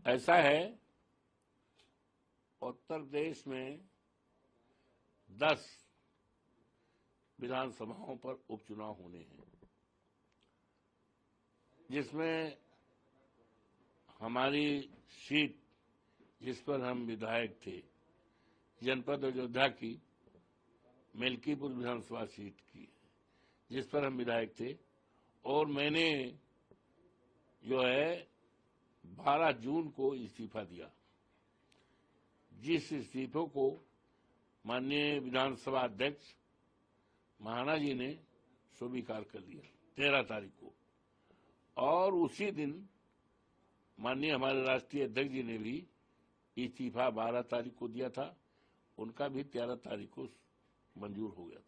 ऐसा है, उत्तर प्रदेश में 10 विधानसभाओं पर उपचुनाव होने हैं, जिसमें हमारी सीट जिस पर हम विधायक थे, जनपद अयोध्या की मेलकीपुर विधानसभा सीट की, जिस पर हम विधायक थे, और मैंने जो है 12 जून को इस्तीफा दिया, जिस इस्तीफे को माननीय विधानसभा अध्यक्ष महाना जी ने स्वीकार कर लिया 13 तारीख को, और उसी दिन माननीय हमारे राष्ट्रीय अध्यक्ष जी ने भी इस्तीफा 12 तारीख को दिया था, उनका भी 13 तारीख को मंजूर हो गया था,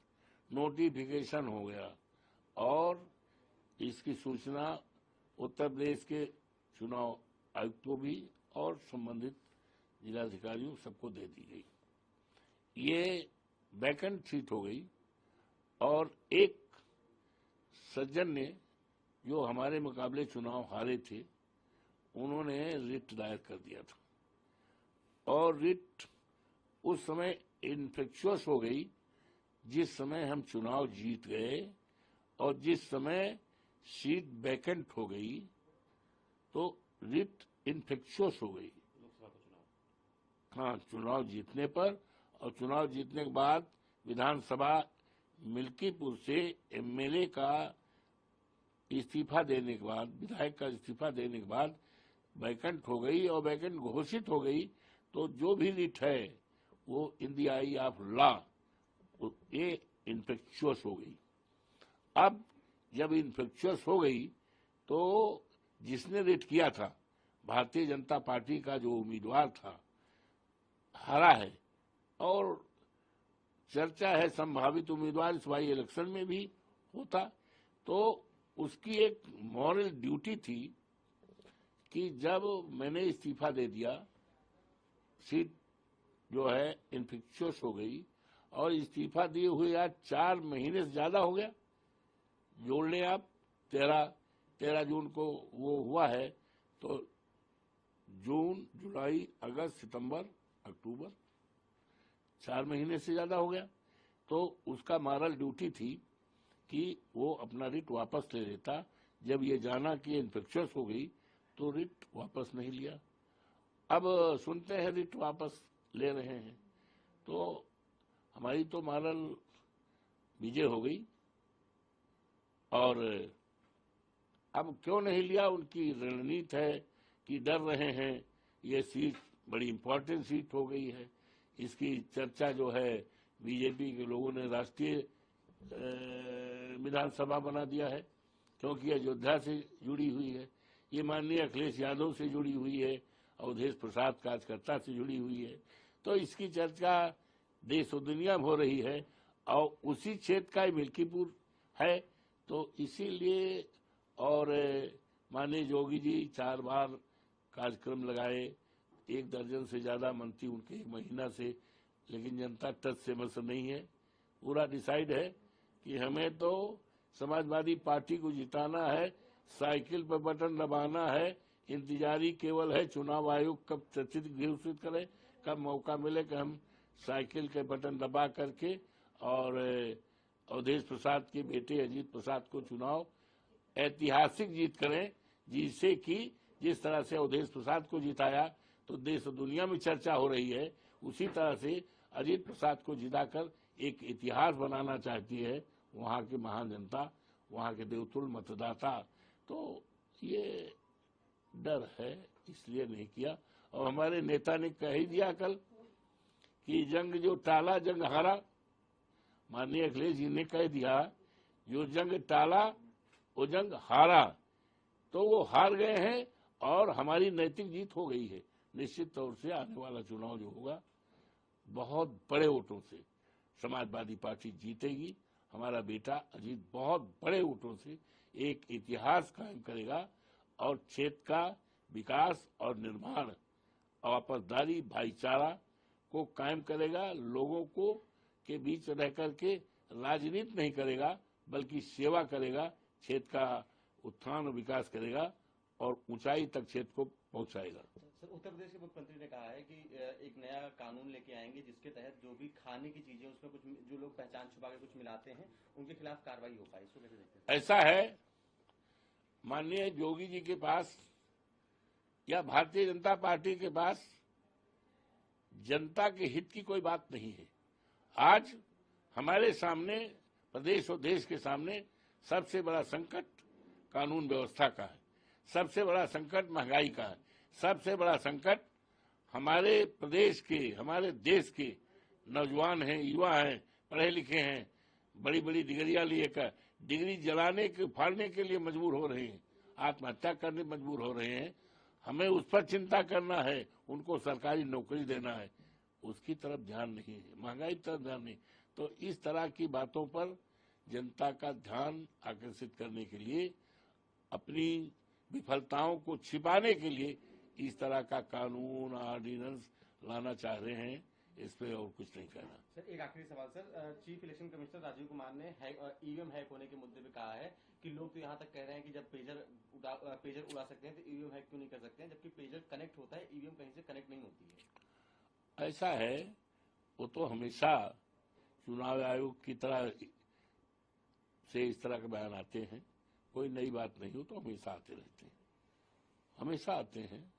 नोटिफिकेशन हो गया, और इसकी सूचना उत्तर प्रदेश के चुनाव आयुक्त को भी और संबंधित जिलाधिकारियों सबको दे दी गई। ये वैकेंट सीट हो गई, और एक सज्जन ने जो हमारे मुकाबले चुनाव हारे थे, उन्होंने रिट दायर कर दिया था, और रिट उस समय इन्फेक्शुअस हो गई जिस समय हम चुनाव जीत गए, और जिस समय सीट वैकेंट हो गई तो रिट इन्फेक्शुअस हो गई। हाँ, चुनाव जीतने पर, और चुनाव जीतने के बाद विधानसभा मिल्कीपुर से एमएलए का इस्तीफा देने के बाद, विधायक का इस्तीफा देने के बाद वैकेंट हो गई, और वैकेंट घोषित हो गई, तो जो भी रिट है वो in the I of law ये इन्फेक्शुअस हो गई। अब जब इन्फेक्शुअस हो गई तो जिसने रिट किया था, भारतीय जनता पार्टी का जो उम्मीदवार था, हारा है, और चर्चा है संभावित उम्मीदवार इस बाई इलेक्शन में भी होता, तो उसकी एक मॉरल ड्यूटी थी कि जब मैंने इस्तीफा दे दिया, सीट जो है इन्फेक्शुअस हो गई, और इस्तीफा दिए हुए आज 4 महीने से ज्यादा हो गया, जोड़ लें आप, 13 जून को वो हुआ है, तो जून, जुलाई, अगस्त, सितंबर, अक्टूबर, 4 महीने से ज्यादा हो गया, तो उसका मॉरल ड्यूटी थी कि वो अपना रिट वापस ले लेता। जब ये जाना कि इन्फेक्शस हो गई तो रिट वापस नहीं लिया। अब सुनते हैं रिट वापस ले रहे हैं, तो हमारी तो मॉरल विजय हो गई, और अब क्यों नहीं लिया, उनकी रणनीति है कि डर रहे हैं, ये सीट बड़ी इंपॉर्टेंट सीट हो गई है, इसकी चर्चा जो है बीजेपी के लोगों ने राष्ट्रीय विधानसभा बना दिया है, क्योंकि अयोध्या से जुड़ी हुई है, ये माननीय अखिलेश यादव से जुड़ी हुई है, अवधेश प्रसाद कार्यकर्ता से जुड़ी हुई है, तो इसकी चर्चा देश और दुनिया में हो रही है, और उसी क्षेत्र का मिल्कीपुर है, तो इसीलिए। और माननीय योगी जी 4 बार कार्यक्रम लगाए, 1 दर्जन से ज्यादा मंत्री उनके 1 महीना से, लेकिन जनता टच से मस नहीं है। पूरा डिसाइड है कि हमें तो समाजवादी पार्टी को जिताना है, साइकिल पर बटन दबाना है, इंतजारी केवल है चुनाव आयोग कब तिथि घोषित करे, कब मौका मिले कि हम साइकिल के बटन दबा करके और अवधेश प्रसाद के बेटे अजीत प्रसाद को चुनाव ऐतिहासिक जीत करें, जिससे कि जिस तरह से अवधेश प्रसाद को जिताया तो देश और दुनिया में चर्चा हो रही है, उसी तरह से अजीत प्रसाद को जिताकर एक इतिहास बनाना चाहती है वहां की महान जनता, वहां के देवतुल्य मतदाता। तो ये डर है, इसलिए नहीं किया। और हमारे नेता ने कह ही दिया कल कि जंग जो टाला जंग हारा। माननीय अखिलेश जी ने कह दिया जो जंग टाला वो जंग हारा, तो वो हार गए हैं और हमारी नैतिक जीत हो गई है। निश्चित तौर से आने वाला चुनाव जो होगा बहुत बड़े वोटों से समाजवादी पार्टी जीतेगी। हमारा बेटा अजीत बहुत बड़े वोटों से एक इतिहास कायम करेगा और क्षेत्र का विकास और निर्माण, आपसदारी, भाईचारा को कायम करेगा। लोगों को के बीच रह करके राजनीति नहीं करेगा, बल्कि सेवा करेगा, क्षेत्र का उत्थान और विकास करेगा और ऊंचाई तक क्षेत्र को पहुंचाएगा। सर, उत्तर प्रदेश के मुख्यमंत्री ने कहा है कि एक नया कानून लेके आएंगे जिसके तहत जो भी खाने की चीजें उसमें कुछ जो लोग पहचान छुपा के कुछ मिलाते हैं उनके खिलाफ कार्रवाई हो पाए। इसको कैसे देखते हैं? ऐसा है, माननीय योगी जी के पास या भारतीय जनता पार्टी के पास जनता के हित की कोई बात नहीं है। आज हमारे सामने, प्रदेश और देश के सामने सबसे बड़ा संकट कानून व्यवस्था का है, सबसे बड़ा संकट महंगाई का है, सबसे बड़ा संकट हमारे प्रदेश के, हमारे देश के नौजवान हैं, युवा हैं, पढ़े लिखे हैं, बड़ी बड़ी डिग्रियां लेकर डिग्री जलाने के, फाड़ने के लिए मजबूर हो रहे हैं, आत्महत्या करने मजबूर हो रहे हैं। हमें उस पर चिंता करना है, उनको सरकारी नौकरी देना है, उसकी तरफ ध्यान नहीं है, महंगाई की तरफ ध्यान नहीं। तो इस तरह की बातों पर जनता का ध्यान आकर्षित करने के लिए, अपनी विफलताओं को छिपाने के लिए इस तरह का कानून, ऑर्डिनेंस लाना चाह रहे हैं। इस पे और कुछ नहीं कहना। सर, एक आखिरी सवाल sir, chief election commissioner Rajiv Kumar ने ईवीएम हैक होने के मुद्दे पे कहा है कि लोग तो यहाँ तक कह रहे हैं कि जब पेजर उड़ा सकते हैं तो ईवीएम हैक क्यों नहीं कर सकते हैं, जबकि पेजर कनेक्ट होता है, ईवीएम कहीं से कनेक्ट नहीं होती है। ऐसा है, वो तो हमेशा चुनाव आयोग की तरह से इस तरह के बयान आते हैं, कोई नई बात नहीं हो, तो हमेशा आते रहते हैं, हमेशा आते हैं।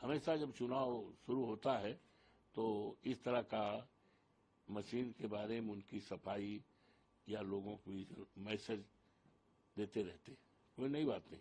हमेशा जब चुनाव शुरू होता है तो इस तरह का मशीन के बारे में उनकी सफाई या लोगों को मैसेज देते रहते हैं, कोई नई बात नहीं।